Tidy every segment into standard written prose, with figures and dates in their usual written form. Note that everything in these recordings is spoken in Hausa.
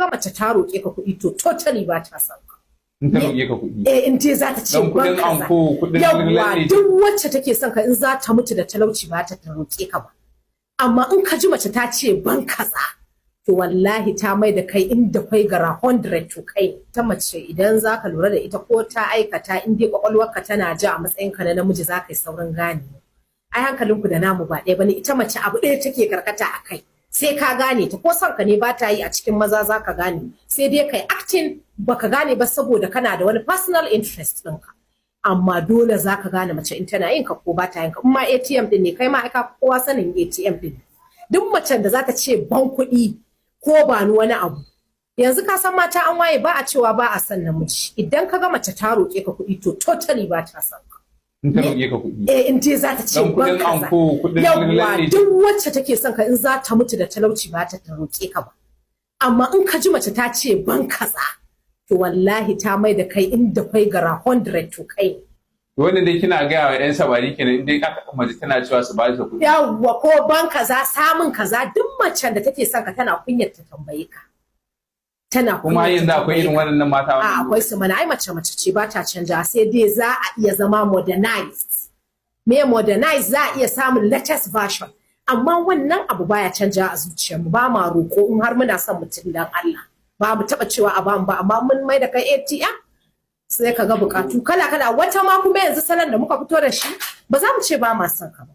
ga mace ta roƙe ka kuɗi to totally ba ta son ka. In ta roƙe ka kuɗi. In dai za ta ce ban kaza. Yawwa duk wacce take son ka in za ta mutu da talauci ba ta roƙe ka ba. Amma in ka ji mace ta ce ban kaza to wallahi ta mai da kai inda kai gara 100 to kai. Ta mace idan za ka lura da ita ko ta aikata in dai kwakwalwarka tana ji a matsayinka na namiji za ka yi saurin gane. Ai hankalinku da namu ba ɗaya bane, ita mace abu ɗaya take karkata a kai. Sai ka gane ta ko son ka ne ba ta yi a cikin maza za ka gane, sai dai kai acting baka gane ba saboda kana da wani personal interest ɗinka. Amma dole za ka gane mace in tana yin ka ko ba ta yin ka. In ma ATM ɗin ne kai ma aka kowa sanin ATM ɗin. Duk macen da za ta ce ban kuɗi ko ba ni wani abu. Yanzu ka san mata an waye ba a cewa ba a son namiji. Idan ka ga mace ta roƙe ka kuɗi to totally ba ta son ka. In ta roƙe ka kuɗi. In dai za ta ce ban kaza. Yawwa duk wacce take son ka in za ta mutu da talauci ba ta roƙe ka ba. Amma in ka ji mace ta ce ban kaza to wallahi ta mai da kai inda kai gara 100 to kai. Wannan dai kina gaya wa 'yan samari kenan in dai aka mace tana cewa su ba ta kuɗi. Yawwa ko ban kaza samun kaza duk macen da take son ka tana kunyar ta tambaye ka. Tana kuma yanzu akwai irin waɗannan mata. Akwai su mana ai mace ce ba ta canja sai dai za a iya zama modernized. Me modernized za a iya samun latest version. Amma wannan abu baya canja a zuciyarmu ba ma roƙo in har muna son mutum dan Allah. Ba mu taɓa cewa a bamu ba amma mun mai da kai ATM sai ka ga bukatu kala-kala wata ma kuma yanzu salon da muka fito da shi ba za mu ce ba ma son ka ba.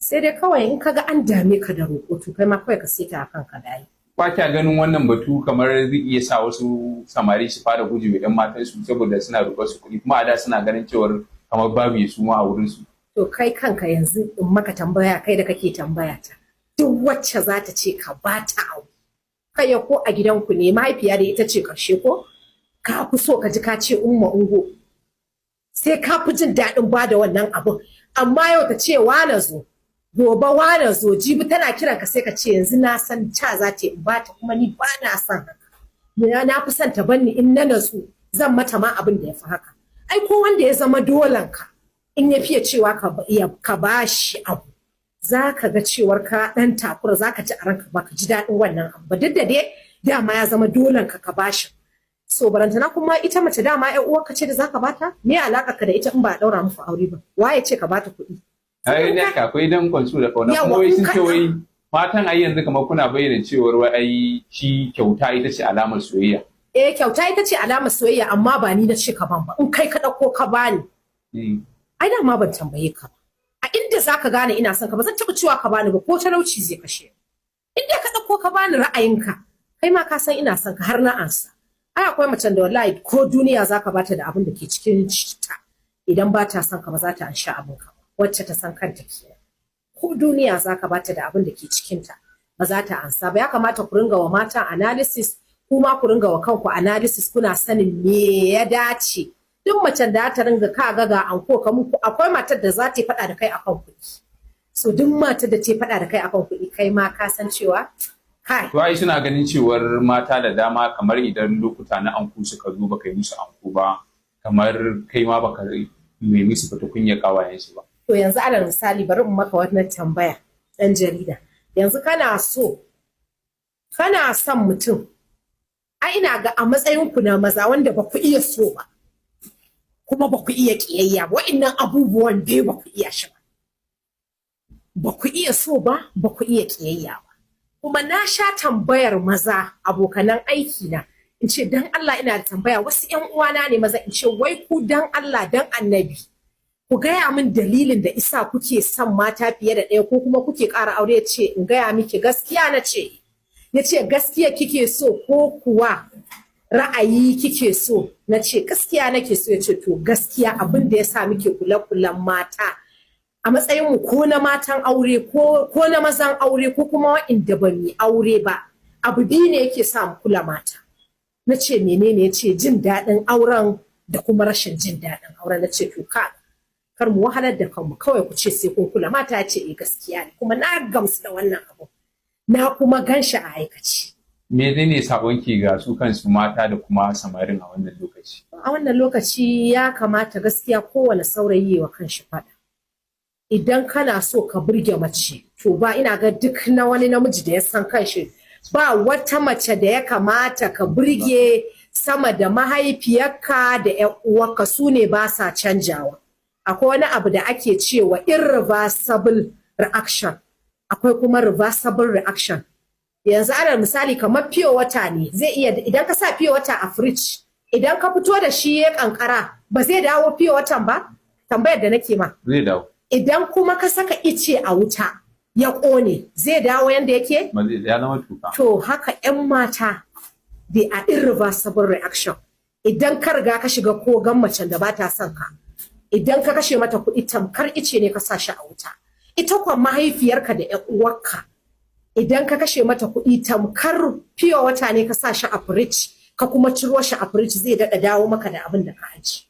Sai dai kawai in ka ga an dame ka da roƙo to kai ma kawai ka seta a kanka da yi. Ba kya ganin wannan batu kamar zai iya sa wasu samari su fara guje wa 'yan matan su saboda suna roƙar su kuɗi kuma a da suna ganin cewar kamar babu su ma a wurin su. To kai kanka yanzu in maka tambaya kai da kake tambaya ta duk wacce za ta ce ka ba ta abu. Kai ko a gidanku ne mahaifiya da ita ce ƙarshe ko ka fi so ka ji ka ce umma ungo sai ka fi jin daɗin ba da wannan abun amma yau ta ce wane zo gobe wane zo jibi tana kiran ka sai ka ce yanzu na san ta za ta in ba ta kuma ni ba na son haka na fi son ta banni in na natsu zan mata ma abin da ya fi haka ai ko wanda ya zama dolan ka in ya fiye cewa ka ba shi abu za ka ga cewar ka ɗan takura za ka ji a ranka ba ka ji daɗin wannan abu ba duk da dai dama ya zama dolan ka ba shi. So barantana kuma ita mace dama ƴan uwarka ce da zaka bata me alaka ka da ita in ba a daura muku aure ba waye ce ka bata kuɗi ai ne ka akwai dan kwansu da kauna kuma wai sun ce wai matan ai yanzu kamar kuna bayyana cewar wai ai shi kyauta ita ce alamar soyayya kyauta ita ce alamar soyayya amma ba ni na ce ka ban ba in kai ka dauko ka bani ai dama ban tambaye ka ba a inda zaka gane ina son ka ba zan taɓa cewa ka bani ba ko talauci zai kashe inda ka dauko ka bani ra'ayinka kai ma ka san ina son ka har na ansa. Ai akwai macen da wallahi ko duniya zaka bata da abin da ke cikin ta idan ba ta son ka ba za ta ansha abin ka wacce ta san kanta kenan ko duniya zaka bata da abin da ke cikin ta ba za ta ansa ba ya kamata ku ringa wa mata analysis kuma ku ringa wa kanku analysis kuna sanin me ya dace duk macen da ta ringa ka ga anko ka muku akwai matar da za ta faɗa da kai akan kuɗi so duk matar da ta faɗa da kai akan kuɗi kai ma ka san cewa To ai suna ganin cewar mata da dama kamar idan lokuta na anku suka zo baka yi musu anku ba kamar kai ma baka nemi su fita kunya kawayen shi ba. To yanzu alal misali bari in maka wannan tambaya ɗan jarida. Yanzu kana son mutum ai ina ga a matsayin ku na maza wanda ba ku iya so ba kuma ba ku iya kiyayya ba wa'annan abubuwan dai ba ku iya shi ba. Ba ku iya so ba ba ku iya kiyayya ba. Kuma na sha tambayar maza abokanan aiki na in ce dan Allah ina da tambaya wasu ƴan uwana ne maza in ce wai ku dan Allah dan annabi ku gaya min dalilin da isa kuke son mata fiye da ɗaya ko kuma kuke ƙara aure ya ce in gaya miki gaskiya na ce ya ce gaskiya kike so ko kuwa ra'ayi kike so na ce gaskiya nake so ya ce to gaskiya abin da ya sa muke kula-kulan mata a matsayinmu ko na matan aure ko na mazan aure ko kuma wa'inda ba mu aure ba abu biyu ne yake sa mu kula mata na ce menene ya ce jin daɗin auren da kuma rashin jin daɗin auren na ce to kar mu wahalar da kanmu kawai ku ce sai kun kula mata ya ce gaskiya ne kuma na gamsu da wannan abu na kuma ganshi a aikace. Menene sabonki ga su kansu mata da kuma samarin a wannan lokaci? A wannan lokaci ya kamata gaskiya kowane saurayi wa kanshi faɗa. Idan kana so ka burge mace to ba ina ga duk na wani namiji da ya san kanshi ba wata mace da ya kamata ka burge sama da mahaifiyarka da ƴan uwarka, su ne ba sa canjawa. Akwai wani abu da ake cewa irreversible reaction, akwai kuma reversible reaction. Yanzu ana misali kamar pure water ne, zai iya idan ka sa pure water a fridge, idan ka fito da shi ya kankara ba zai dawo pure water ba? Tambayar da nake ma. Zai dawo. Idan kuma ka saka ice a wuta ya ƙone, zai dawo yanda yake? Ya zama tuka. To haka 'yan mata, they are irreversible reaction. Idan ka riga ka shiga kogan macen da ba ta son ka, idan ka kashe mata kuɗi tamkar ice ne ka sa shi a wuta. Ita kuwa mahaifiyarka da 'yan uwarka, idan ka kashe mata kuɗi tamkar pure wata ne ka sa shi a fridge, ka kuma ciro shi a fridge, zai daɗa dawo maka da abin da ka aji.